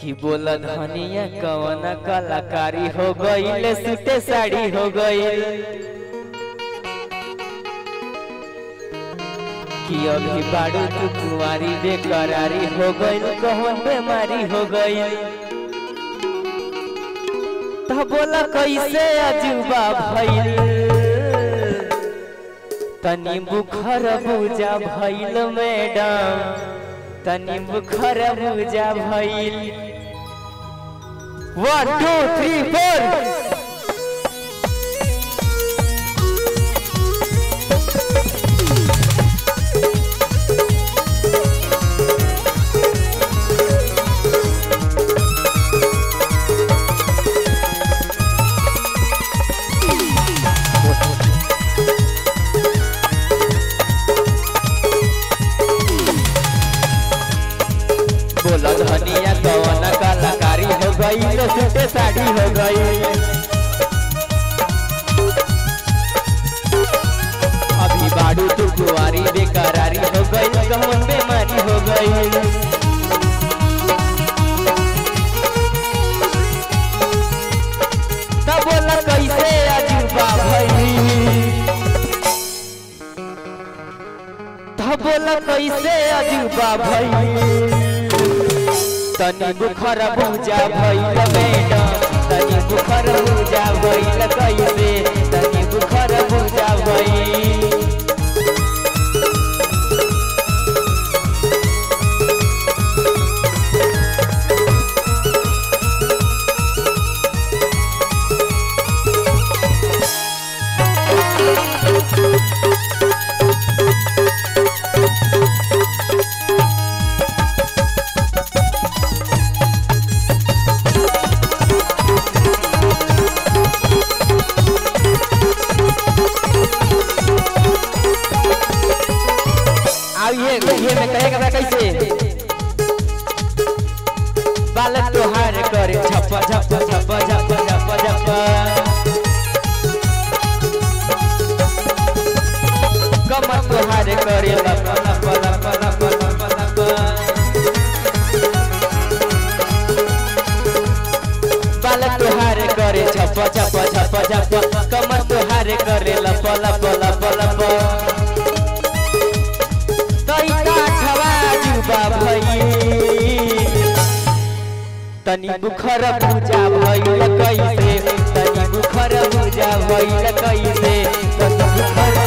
कि बोला धनिया कवना कलाकारी हो गई सूटे साड़ी हो गई कि अभी बाड़ू तू कुंवारी बेकरारी हो गई कौन बीमारी हो गई तो बोला कैसे अजूबा भइल तनी बुखर बुझा भइल मैडम तनी बुखर बुझा भइल 1 2 3 4 बोला धनिया कवना कलाकारी हो गई सूटे साड़ी हो गई अभी बाड़ू तू कुंवारी बेकरारी हो गई कौन बीमारी हो गई तब बोला कैसे अजूबा भइल तब बोला कैसे अजूबा भइल तनी बुखर बुझा भइल मैडम तनी बुखर बुझा भइल कैसे तनी बुखर बुझा भइल ये में कहेगा कैसे बाल तोहार करे झप झप झप झप झप झप कमर तोहार करे लप लप लप लप लप लप बाल तोहार करे झप झप झप झप कमर तोहार करे लप लप लप लप तनी बुखर बुझा भइल कैसे तनी बुखर बुझा भइल कैसे तनी बुखर